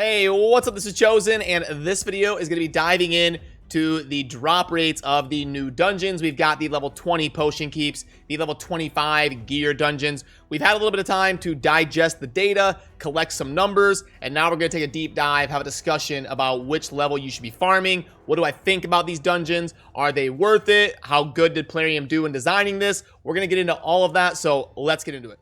Hey, what's up? This is Chosen, and this video is going to be diving in to the drop rates of the new dungeons. We've got the level 20 potion keeps, the level 25 gear dungeons. We've had a little bit of time to digest the data, collect some numbers, and now we're going to take a deep dive, have a discussion about which level you should be farming. What do I think about these dungeons? Are they worth it? How good did Plarium do in designing this? We're going to get into all of that, so let's get into it.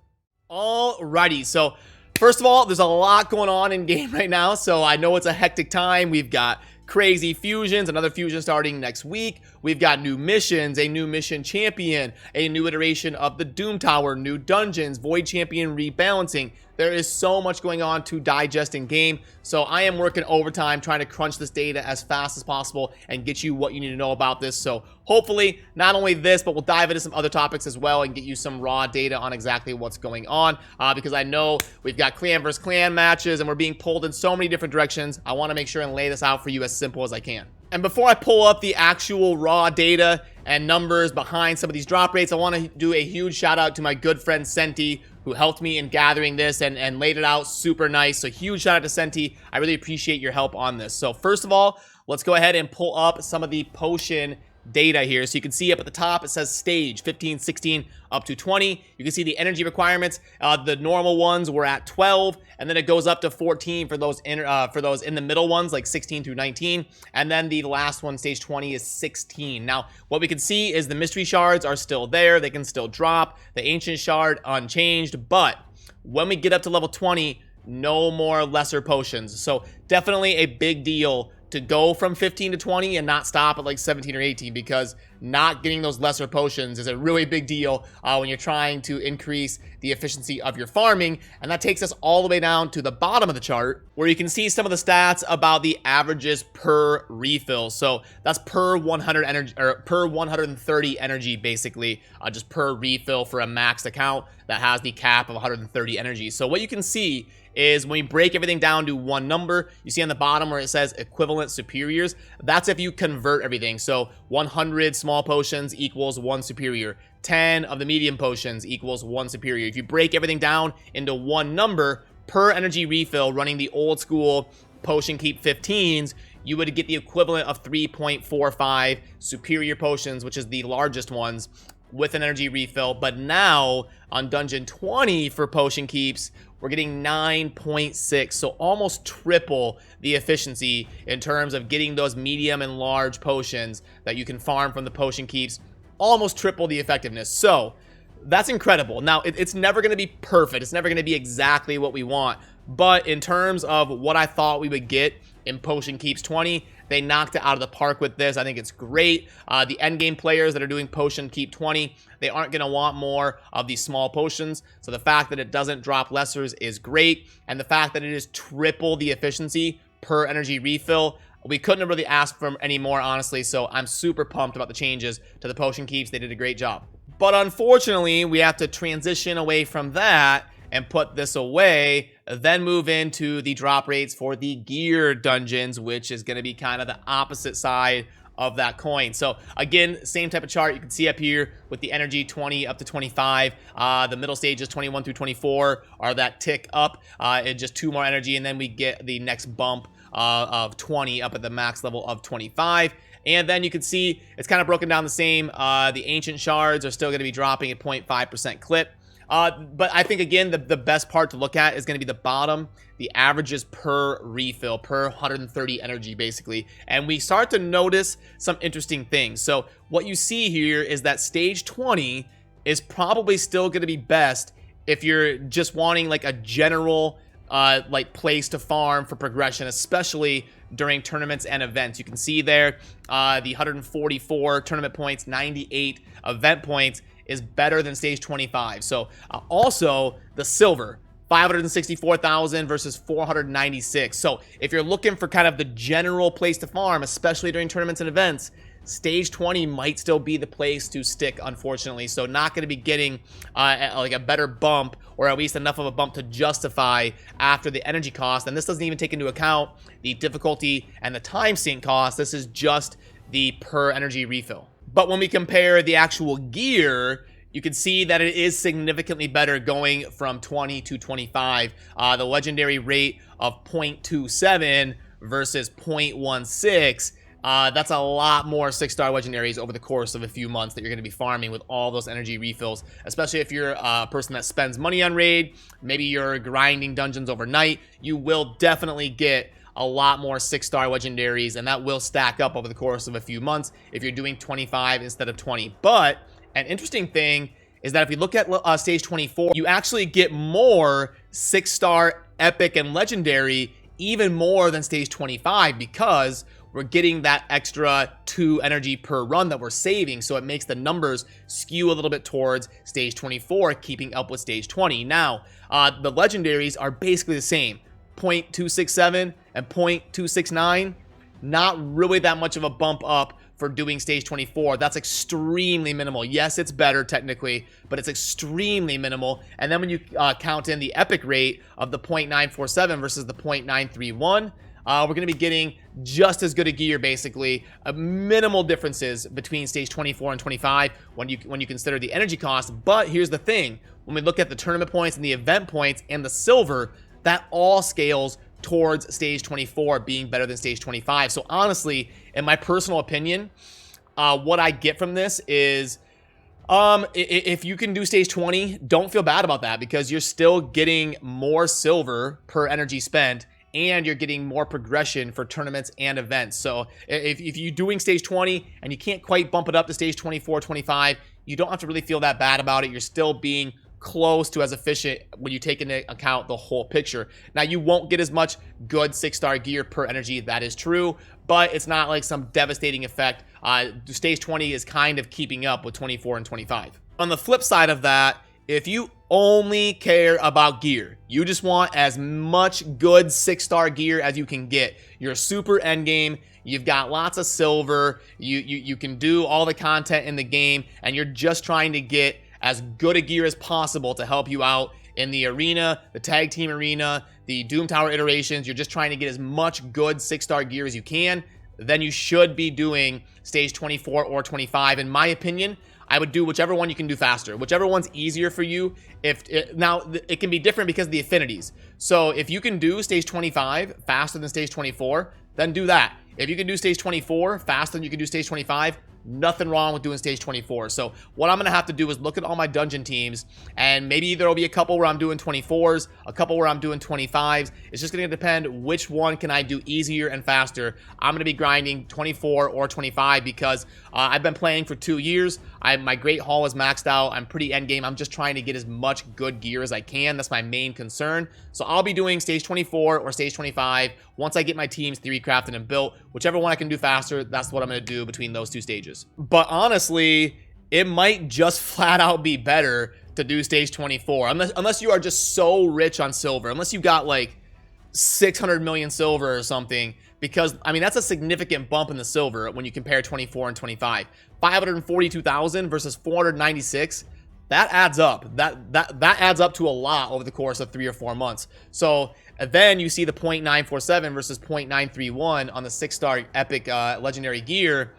Alrighty, so first of all, there's a lot going on in game right now, so I know it's a hectic time. We've got crazy fusions, another fusion starting next week. We've got new missions, a new mission champion, a new iteration of the Doom Tower, new dungeons, Void Champion rebalancing. There is so much going on to digest in game, so I am working overtime trying to crunch this data as fast as possible and get you what you need to know about this. So hopefully, not only this, but we'll dive into some other topics as well and get you some raw data on exactly what's going on, because I know we've got clan versus clan matches and we're being pulled in so many different directions. I want to make sure and lay this out for you as simple as I can. And before I pull up the actual raw data and numbers behind some of these drop rates, I want to do a huge shout out to my good friend Senti, who helped me in gathering this and laid it out super nice. So huge shout out to Senti. I really appreciate your help on this. So first of all, let's go ahead and pull up some of the potion data here. So you can see up at the top, it says stage 15, 16, up to 20. You can see the energy requirements. The normal ones were at 12, and then it goes up to 14 for those in the middle ones, like 16 through 19. And then the last one, stage 20, is 16. Now, what we can see is the mystery shards are still there. They can still drop. The ancient shard unchanged, but when we get up to level 20, no more lesser potions. So definitely a big deal to go from 15 to 20 and not stop at like 17 or 18, because not getting those lesser potions is a really big deal when you're trying to increase the efficiency of your farming. And that takes us all the way down to the bottom of the chart, where you can see some of the stats about the averages per refill. So that's per 100 energy, or per 130 energy, basically, just per refill for a maxed account that has the cap of 130 energy. So what you can see is when you break everything down to one number, you see on the bottom where it says equivalent superiors. That's if you convert everything. So 100 small potions equals 1 superior. 10 of the medium potions equals 1 superior. If you break everything down into one number per energy refill running the old school potion keep 15s, you would get the equivalent of 3.45 superior potions, which is the largest ones, with an energy refill. But now on dungeon 20 for potion keeps, we're getting 9.6, so almost triple the efficiency in terms of getting those medium and large potions that you can farm from the potion keeps. Almost triple the effectiveness. So that's incredible. Now, it's never going to be perfect. It's never going to be exactly what we want. But in terms of what I thought we would get in Potion Keeps 20, they knocked it out of the park with this. I think it's great. The endgame players that are doing Potion Keep 20, they aren't going to want more of these small potions. So the fact that it doesn't drop lessers is great. And the fact that it is triple the efficiency per energy refill, we couldn't have really asked for any more, honestly. So I'm super pumped about the changes to the Potion Keeps. They did a great job. But unfortunately, we have to transition away from that and put this away, then move into the drop rates for the gear dungeons, which is going to be kind of the opposite side of that coin. So again, same type of chart you can see up here with the energy 20 up to 25. The middle stages 21 through 24 are that tick up, just 2 more energy, and then we get the next bump of 20 up at the max level of 25. And then you can see it's kind of broken down the same. The ancient shards are still going to be dropping at 0.5% clip. But I think, again, the best part to look at is going to be the bottom, the averages per refill, per 130 energy, basically. And we start to notice some interesting things. So what you see here is that stage 20 is probably still going to be best if you're just wanting like a general like place to farm for progression, especially during tournaments and events. You can see there the 144 tournament points, 98 event points is better than stage 25. So also the silver, 564,000 versus 496. So if you're looking for kind of the general place to farm, especially during tournaments and events, stage 20 might still be the place to stick, unfortunately. So not going to be getting like a better bump, or at least enough of a bump to justify after the energy cost. And this doesn't even take into account the difficulty and the time sink cost. This is just the per energy refill. But when we compare the actual gear, you can see that it is significantly better going from 20 to 25. The legendary rate of 0.27 versus 0.16. That's a lot more 6-star legendaries over the course of a few months that you're going to be farming with all those energy refills, especially if you're a person that spends money on raid. Maybe you're grinding dungeons overnight. You will definitely get a lot more 6-star legendaries, and that will stack up over the course of a few months if you're doing 25 instead of 20. But an interesting thing is that if you look at stage 24, you actually get more 6-star epic and legendary, even more than stage 25, because we're getting that extra 2 energy per run that we're saving. So it makes the numbers skew a little bit towards stage 24, keeping up with stage 20. Now, the legendaries are basically the same. 0.267 and 0.269, not really that much of a bump up for doing stage 24. That's extremely minimal. Yes, it's better technically, but it's extremely minimal. And then when you count in the epic rate of the 0.947 versus the 0.931, we're going to be getting just as good a gear, basically. Minimal differences between stage 24 and 25 when you consider the energy cost. But here's the thing. When we look at the tournament points and the event points and the silver, that all scales towards stage 24 being better than stage 25. So honestly, in my personal opinion, what I get from this is if you can do stage 20, don't feel bad about that, because you're still getting more silver per energy spent, and you're getting more progression for tournaments and events. So if you're doing stage 20 and you can't quite bump it up to stage 24, 25, you don't have to really feel that bad about it. You're still being close to as efficient when you take into account the whole picture. Now, you won't get as much good 6-star gear per energy. That is true, but it's not like some devastating effect. Stage 20 is kind of keeping up with 24 and 25. On the flip side of that, if you only care about gear, you just want as much good 6-star gear as you can get, you're super endgame, you've got lots of silver, you can do all the content in the game, and you're just trying to get as good a gear as possible to help you out in the arena, the tag team arena, the Doom Tower iterations. You're just trying to get as much good 6-star gear as you can. Then you should be doing stage 24 or 25. In my opinion, I would do whichever one you can do faster, whichever one's easier for you. Now, it can be different because of the affinities. So if you can do stage 25 faster than stage 24, then do that. If you can do stage 24 faster than you can do stage 25, nothing wrong with doing stage 24. So what I'm going to have to do is look at all my dungeon teams, and maybe there will be a couple where I'm doing 24s, a couple where I'm doing 25s. It's just going to depend which one can I do easier and faster. I'm going to be grinding 24 or 25 because I've been playing for 2 years. My Great Hall is maxed out. I'm pretty endgame. I'm just trying to get as much good gear as I can. That's my main concern. So I'll be doing stage 24 or stage 25 once I get my teams theory crafted and built. Whichever one I can do faster, that's what I'm going to do between those two stages. But honestly, it might just flat out be better to do stage 24. Unless you are just so rich on silver. Unless you got like 600 million silver or something. Because, I mean, that's a significant bump in the silver when you compare 24 and 25. 542,000 versus 496. That adds up. That adds up to a lot over the course of 3 or 4 months. So then you see the 0.947 versus 0.931 on the 6-star epic legendary gear.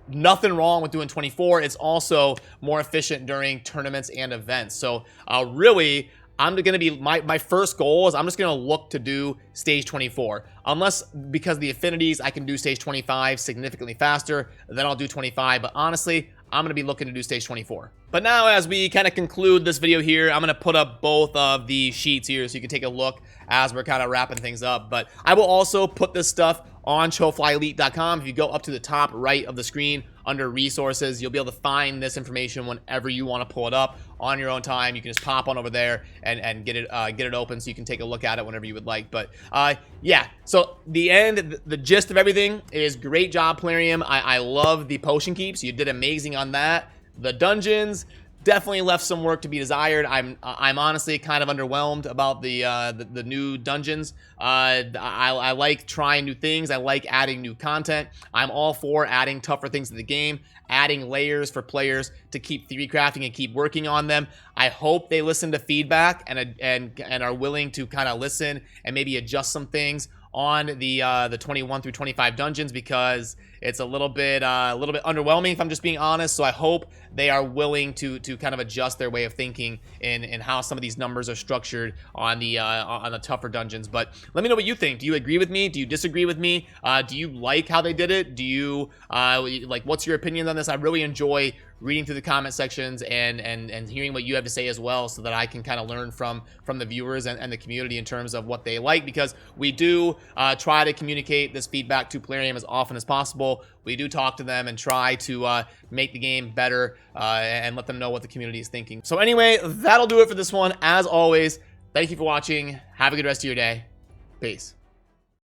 Nothing wrong with doing 24. It's also more efficient during tournaments and events. So really, I'm going to be, my first goal is I'm just going to look to do stage 24. Unless, because the affinities, I can do stage 25 significantly faster, then I'll do 25. But honestly, I'm going to be looking to do stage 24. But now, as we kind of conclude this video here, I'm going to put up both of the sheets here so you can take a look as we're kind of wrapping things up. But I will also put this stuff on choflyelite.com. If you go up to the top right of the screen under resources, you'll be able to find this information whenever you want to pull it up on your own time. You can just pop on over there and get it open so you can take a look at it whenever you would like. But yeah, so the gist of everything is great job, Plarium. I love the potion keeps. You did amazing on that. The dungeons definitely left some work to be desired. I'm honestly kind of underwhelmed about the new dungeons. I like trying new things. I like adding new content. I'm all for adding tougher things to the game, adding layers for players to keep theory crafting and keep working on them. I hope they listen to feedback and are willing to kind of listen and maybe adjust some things on the 21 through 25 dungeons because it's a little bit underwhelming, if I'm just being honest. So I hope they are willing to kind of adjust their way of thinking in how some of these numbers are structured on the tougher dungeons. But let me know what you think. Do you agree with me? Do you disagree with me? Do you like how they did it? Do you like, what's your opinion on this? I really enjoy reading through the comment sections and hearing what you have to say as well, so that I can kind of learn from the viewers and the community in terms of what they like, because we do try to communicate this feedback to Plarium as often as possible. We do talk to them and try to make the game better and let them know what the community is thinking. So anyway, that'll do it for this one. As always, thank you for watching. Have a good rest of your day. Peace.